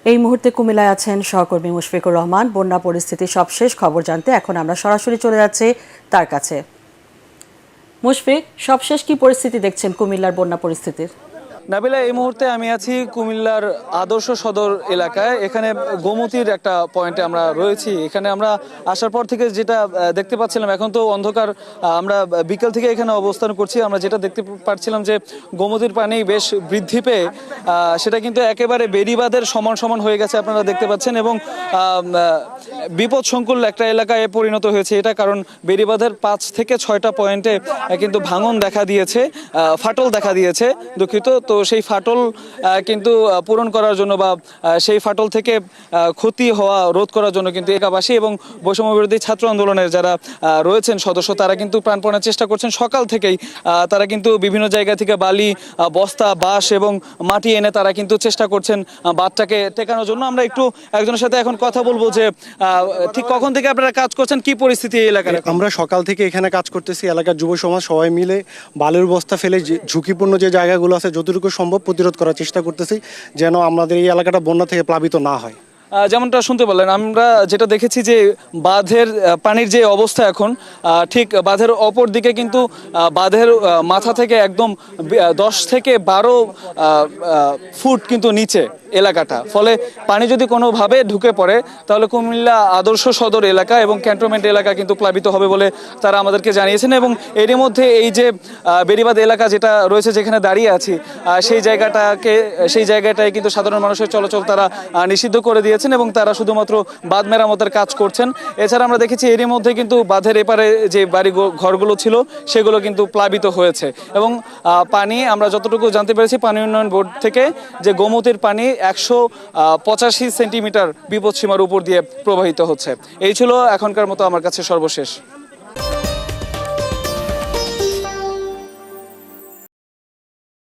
এই মুহূর্তে কুমিল্লায় আছেন সহকর্মী মুশফিকুর রহমান। বন্যা পরিস্থিতির সবশেষ খবর জানতে এখন আমরা সরাসরি চলে যাচ্ছি তার কাছে। মুশফিক, সবশেষ কি পরিস্থিতি দেখছেন কুমিল্লার বন্যা পরিস্থিতির? নাবিলা, এই মুহূর্তে আমি আছি কুমিল্লার আদর্শ সদর এলাকায়। এখানে গোমতীর একটা পয়েন্টে আমরা রয়েছি। এখানে আমরা আসার পর থেকে যেটা দেখতে পাচ্ছিলাম, এখন তো অন্ধকার, আমরা বিকেল থেকে এখানে অবস্থান করছি। আমরা যেটা দেখতে পাচ্ছিলাম যে গোমতীর পানি বেশ বৃদ্ধি পেয়ে সেটা কিন্তু একেবারে বেড়িবাঁধের সমান সমান হয়ে গেছে, আপনারা দেখতে পাচ্ছেন। এবং বিপদ সংকুল একটা এলাকায় পরিণত হয়েছে এটা, কারণ বেড়িবাঁধের 5 থেকে 6টা পয়েন্টে কিন্তু ভাঙন দেখা দিয়েছে, ফাটল দেখা দিয়েছে, দুঃখিত। তো সেই ফাটল কিন্তু পূরণ করার জন্য বা সেই ফাটল থেকে ক্ষতি হওয়া রোধ করার জন্য কিন্তু এলাকাবাসী এবং বৈষম্য বিরোধী ছাত্র আন্দোলনের যারা রয়েছেন সদস্য, তারা কিন্তু প্রাণপণে চেষ্টা করছেন। সকাল থেকেই তারা কিন্তু বিভিন্ন জায়গা থেকে বালি, বস্তা, বাঁশ এবং মাটি এনে তারা কিন্তু চেষ্টা করছেন বাঁধটাকে টেকানোর জন্য। আমরা একটু একজনের সাথে এখন কথা বলবো যে ঠিক কখন থেকে আপনারা কাজ করছেন, কি পরিস্থিতি এই এলাকায়? আমরা সকাল থেকে এখানে কাজ করতেছি। এলাকার যুব সমাজ সবাই মিলে বালুর বস্তা ফেলে ঝুঁকিপূর্ণ যে জায়গাগুলো আছে যতটুকু সম্ভব প্রতিরোধ করার চেষ্টা করতেছি, যেন আমাদের এই এলাকাটা বন্যা থেকে প্লাবিত না হয়। যেমনটা শুনতে পারলেন, আমরা যেটা দেখেছি যে বাঁধের পানির যে অবস্থা এখন, ঠিক বাঁধের অপর দিকে কিন্তু বাঁধের মাথা থেকে একদম 10 থেকে 12 ফুট কিন্তু নিচে এলাকাটা। ফলে পানি যদি কোনোভাবে ঢুকে পড়ে তাহলে কুমিল্লা আদর্শ সদর এলাকা এবং ক্যান্টনমেন্ট এলাকা কিন্তু প্লাবিত হবে বলে তারা আমাদেরকে জানিয়েছেন। এবং এরই মধ্যে এই যে বেড়িবাঁধ এলাকা যেটা রয়েছে, যেখানে দাঁড়িয়ে আছি, সেই জায়গাটায় কিন্তু সাধারণ মানুষের চলাচল তারা নিষিদ্ধ করে দিয়েছেন এবং তারা শুধুমাত্র বাঁধ মেরামতের কাজ করছেন। এছাড়া আমরা দেখেছি এরই মধ্যে কিন্তু বাঁধের এপারে যে বাড়ি ঘরগুলো ছিল সেগুলো কিন্তু প্লাবিত হয়েছে। এবং পানি, আমরা যতটুকু জানতে পেরেছি পানি উন্নয়ন বোর্ড থেকে, যে গোমতীর পানি 185 সেন্টিমিটার বিপদসীমার উপর দিয়ে প্রবাহিত হচ্ছে। এই ছিল এখনকার মতো আমার কাছে সর্বশেষ।